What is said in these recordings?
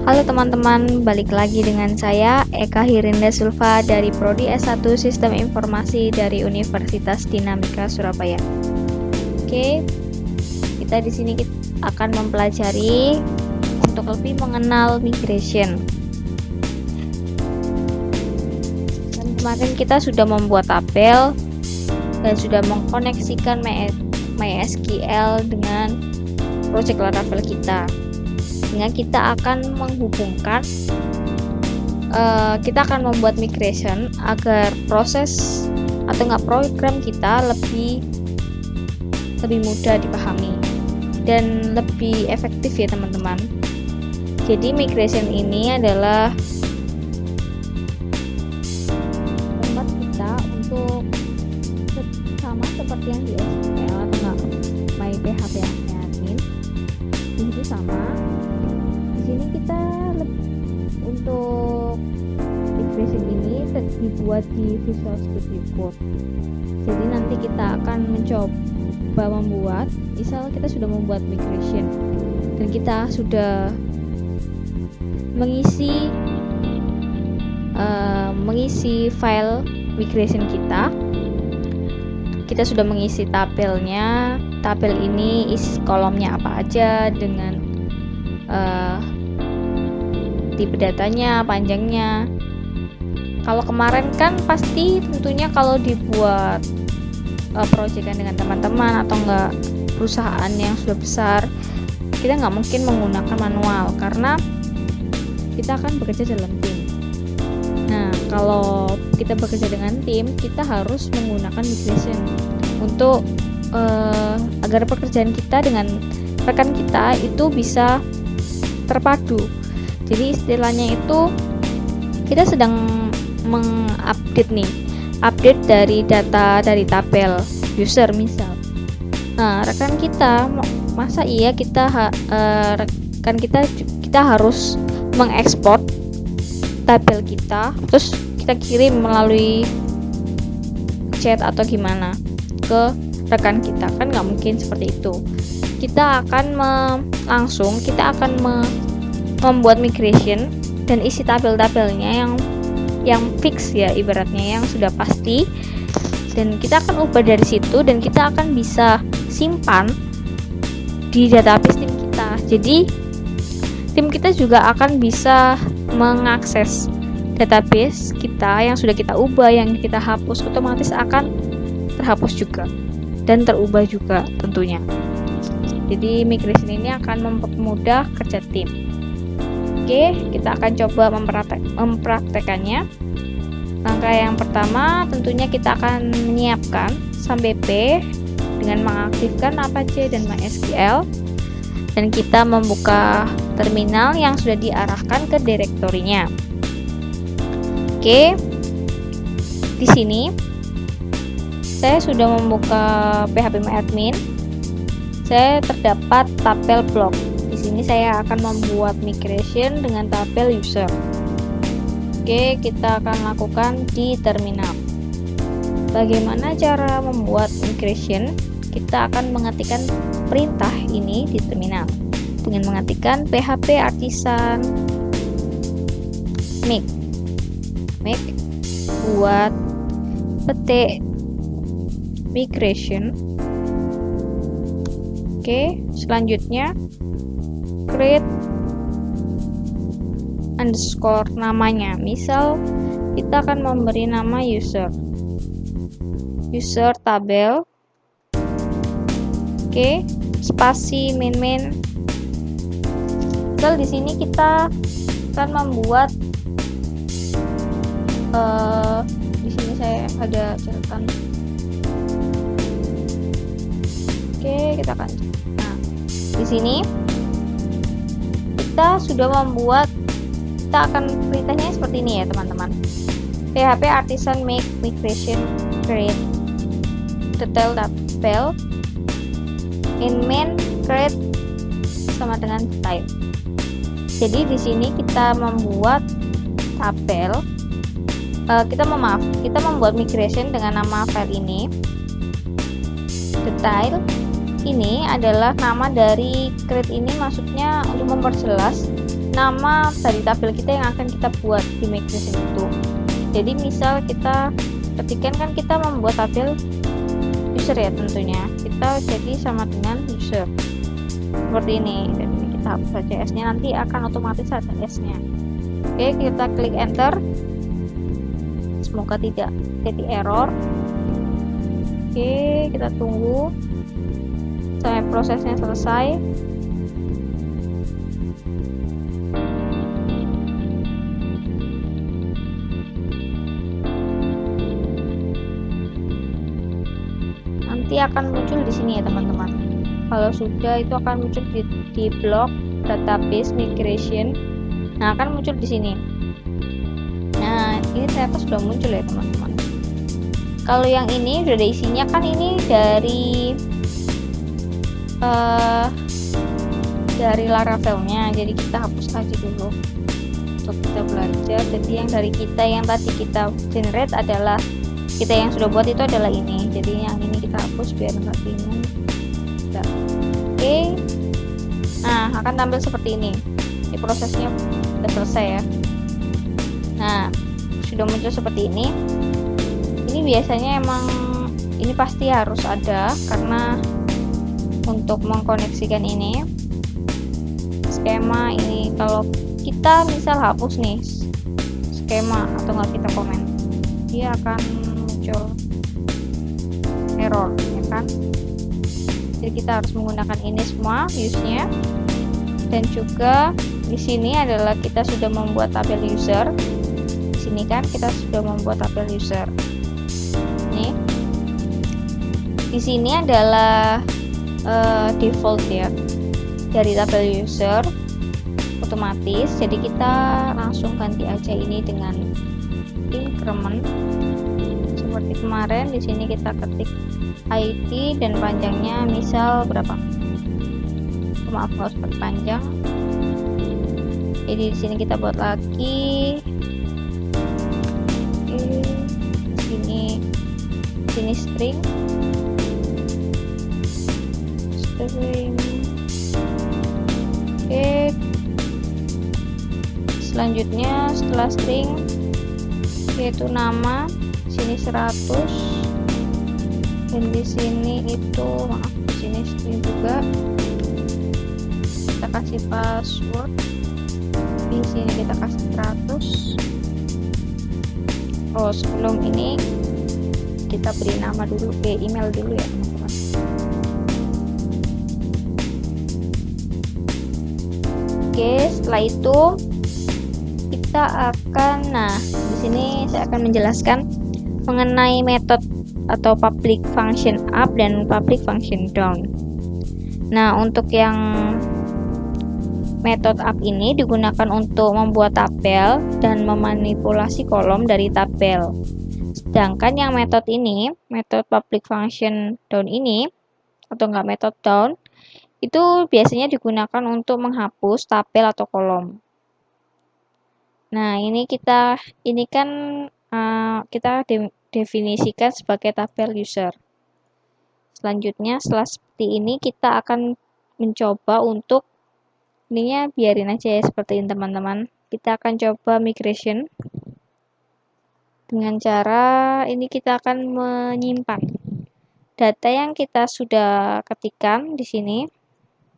Halo teman-teman, balik lagi dengan saya Eka Hirinda Sulfa dari Prodi S1 Sistem Informasi dari Universitas Dinamika Surabaya. Oke, kita di sini akan mempelajari untuk lebih mengenal migration. Dan kemarin kita sudah membuat tabel dan sudah mengkoneksikan MySQL dengan project Laravel kita. Sehingga kita akan menghubungkan, kita akan membuat migration agar proses atau program kita lebih mudah dipahami dan lebih efektif ya teman-teman. Jadi migration ini adalah tempat kita untuk sama seperti yang di SQL atau MyPHP-admin itu sama. Di sini kita untuk migration ini dibuat di Visual Studio Code. Jadi nanti kita akan mencoba membuat, misal kita sudah membuat migration dan kita sudah mengisi file migration kita sudah mengisi tabelnya. Tabel ini isi kolomnya apa aja dengan tipe datanya, panjangnya. Kalau kemarin kan pasti tentunya kalau dibuat proyekan dengan teman-teman atau enggak perusahaan yang sudah besar, kita nggak mungkin menggunakan manual karena kita akan bekerja dalam tim. Nah, kalau kita bekerja dengan tim, kita harus menggunakan migration untuk agar pekerjaan kita dengan rekan kita itu bisa terpadu. Jadi istilahnya itu kita sedang update dari data dari tabel user misal. Nah, rekan kita masa iya kita harus mengekspor tabel kita terus kita kirim melalui chat atau gimana ke rekan kita, kan nggak mungkin seperti itu. Kita akan membuat migration dan isi tabel-tabelnya yang fix ya, ibaratnya yang sudah pasti, dan kita akan ubah dari situ dan kita akan bisa simpan di database tim kita. Jadi tim kita juga akan bisa mengakses database kita yang sudah kita ubah, yang kita hapus, otomatis akan terhapus juga dan terubah juga tentunya. Jadi migration ini akan mempermudah kerja tim. Oke, kita akan coba mempraktekannya. Langkah yang pertama tentunya kita akan menyiapkan SAM-BP dengan mengaktifkan Apache dan MySQL, dan kita membuka terminal yang sudah diarahkan ke direktorinya. Oke, di sini saya sudah membuka PHP-admin. Saya terdapat tabel blok. Di sini saya akan membuat migration dengan tabel user. Oke, kita akan lakukan di terminal. Bagaimana cara membuat migration? Kita akan mengetikkan perintah ini di terminal dengan mengetikkan php artisan make buat petik migration. Oke, selanjutnya create underscore namanya. Misal kita akan memberi nama user tabel. Oke, spasi main. Misal di sini kita akan membuat di sini saya ada catatan. Oke, kita akan. Nah, di sini kita sudah membuat, kita akan perintahnya seperti ini ya teman-teman. PHP artisan make migration create detail tabel in main create sama dengan type. Jadi di sini kita membuat tabel, kita membuat migration dengan nama file ini. Detail ini adalah nama dari create ini, maksudnya untuk memperjelas nama dari tabel kita yang akan kita buat di migration itu. Jadi misal kita ketikkan, kan kita membuat tabel user ya, tentunya kita jadi sama dengan user seperti ini. Dan ini kita hapus saja S nya, nanti akan otomatis ada S nya. Oke, kita klik enter, semoga tidak jadi error. Oke, kita tunggu sampai prosesnya selesai. Nanti akan muncul di sini ya teman-teman. Kalau sudah, itu akan muncul di blok database migration. Nah, akan muncul di sini. Nah, ini ternyata sudah muncul ya teman-teman. Kalau yang ini sudah ada isinya, kan ini dari Laravel-nya, jadi kita hapus aja dulu untuk kita belajar. Jadi yang dari kita yang tadi kita generate adalah kita yang sudah buat itu adalah ini. Jadi yang ini kita hapus biar nggak bingung. Oke. Nah, akan tampil seperti ini. Ini prosesnya sudah selesai ya. Nah, sudah muncul seperti ini. Ini biasanya emang ini pasti harus ada, karena untuk mengkoneksikan ini skema ini, kalau kita misal hapus nih skema atau nggak kita komen, dia akan muncul error ya kan. Jadi kita harus menggunakan ini semua use-nya. Dan juga di sini adalah kita sudah membuat tabel user. Di sini kan kita sudah membuat tabel user. Nih. Di sini adalah default ya dari tabel user otomatis. Jadi kita langsung ganti aja ini dengan increment seperti kemarin. Di sini kita ketik ID dan panjangnya misal berapa? Maaf, nggak usah panjang. Jadi di sini kita buat lagi. Di sini string. Oke. Selanjutnya setelah string yaitu nama, sini 100, dan di sini itu di sini string juga. Kita kasih password, di sini kita kasih 100. Oh, sebelum ini kita beri nama dulu, email dulu ya teman-teman. Oke, setelah itu kita akan, di sini saya akan menjelaskan mengenai metode atau public function up dan public function down. Nah, untuk yang metode up ini digunakan untuk membuat tabel dan memanipulasi kolom dari tabel. Sedangkan yang metode ini, metode public function down ini, atau enggak metode down, itu biasanya digunakan untuk menghapus tabel atau kolom. Nah, ini kan kita definisikan sebagai tabel user. Selanjutnya, setelah seperti ini, kita akan mencoba untuk ininya biarin aja ya seperti ini teman-teman. Kita akan coba migration dengan cara ini. Kita akan menyimpan data yang kita sudah ketikkan di sini,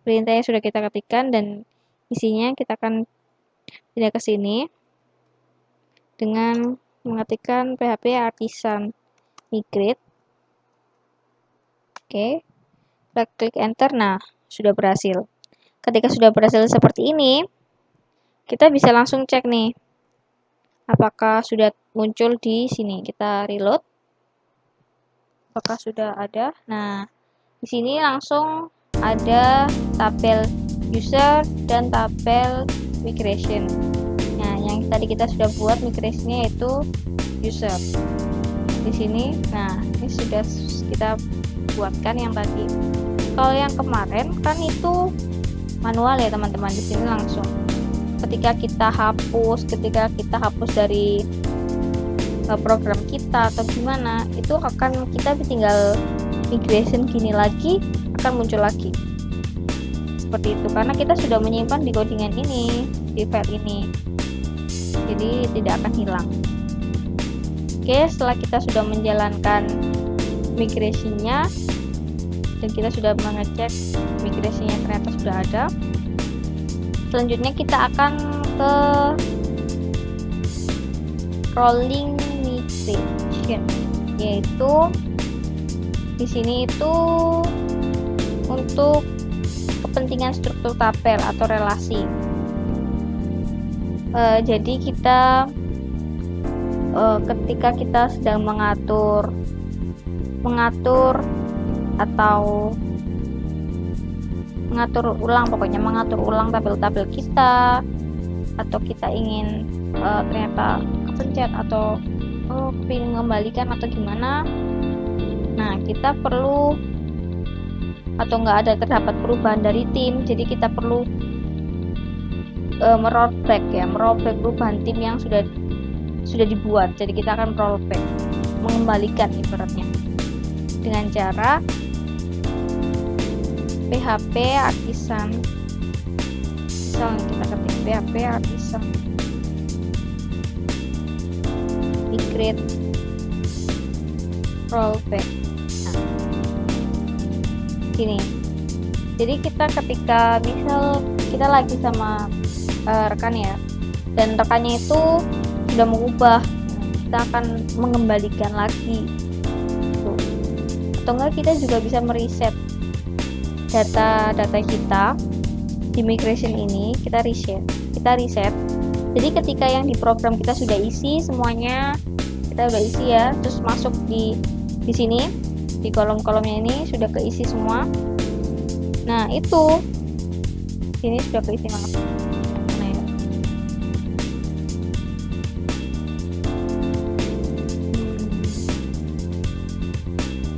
perintah yang sudah kita ketikkan, dan isinya kita akan pindah ke sini dengan mengetikkan PHP artisan migrate. Oke, kita klik enter. Nah, sudah berhasil. Ketika sudah berhasil seperti ini, kita bisa langsung cek nih apakah sudah muncul di sini. Kita reload, apakah sudah ada. Nah, di sini langsung ada tabel user dan tabel migration. Nah, yang tadi kita sudah buat migrationnya yaitu user di sini. Nah, ini sudah kita buatkan yang tadi. Kalau yang kemarin kan itu manual ya teman-teman. Di sini langsung ketika kita hapus dari program kita atau gimana, itu akan kita tinggal migration gini lagi, akan muncul lagi seperti itu, karena kita sudah menyimpan di codingan ini, di file ini, jadi tidak akan hilang. Oke, setelah kita sudah menjalankan migrasinya dan kita sudah mengecek migrasinya ternyata sudah ada, selanjutnya kita akan ke rolling migration, yaitu di sini itu untuk kepentingan struktur tabel atau relasi. Jadi kita ketika kita sedang mengatur atau mengatur ulang tabel-tabel kita, atau kita ingin ternyata kepencet atau ingin mengembalikan atau gimana, nah kita perlu atau terdapat perubahan dari tim, jadi kita perlu merollback perubahan tim yang sudah dibuat. Jadi kita akan rollback, mengembalikan ibaratnya dengan cara PHP artisan. Misalnya kita ketik PHP artisan migrate rollback. Nah, gini. Jadi kita ketika misal kita lagi sama rekan ya, dan rekannya itu sudah mengubah, kita akan mengembalikan lagi tuh. Atau enggak kita juga bisa mereset data kita di migration ini, kita reset. Jadi ketika yang di program kita sudah isi semuanya, kita udah isi ya, terus masuk di sini di kolom-kolomnya ini sudah keisi semua. Nah itu ini sudah keisi banget.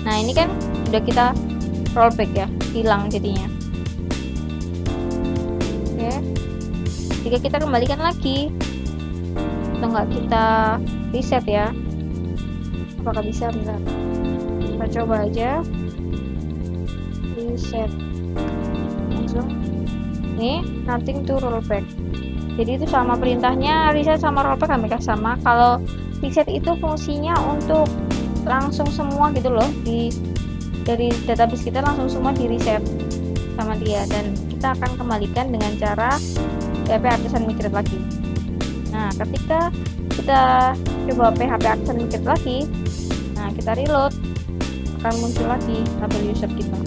Nah ini kan sudah kita rollback ya, hilang jadinya. Oke, jika kita kembalikan lagi atau enggak kita reset ya, apakah bisa? Bentar, kita coba aja reset langsung. Nih, nothing to rollback. Jadi itu sama perintahnya, reset sama rollback hampir sama. Kalau reset itu fungsinya untuk langsung semua gitu loh, dari database kita langsung semua di reset sama dia, dan kita akan kembalikan dengan cara PHP artisan migrate lagi. Nah ketika kita coba PHP artisan migrate lagi, nah kita reload, akan muncul lagi tabel user kita.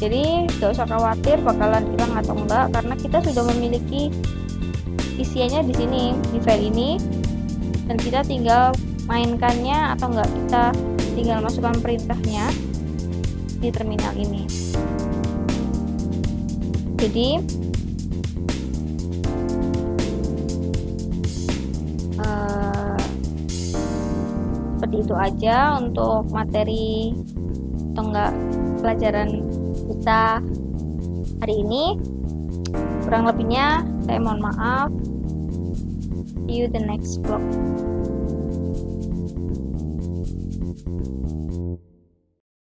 Jadi gak usah khawatir bakalan hilang atau enggak, karena kita sudah memiliki isiannya di sini, di file ini, dan kita tinggal mainkannya atau enggak, kita tinggal masukkan perintahnya di terminal ini. Jadi seperti itu aja untuk materi atau enggak pelajaran kita hari ini. Kurang lebihnya saya mohon maaf. See you the next vlog.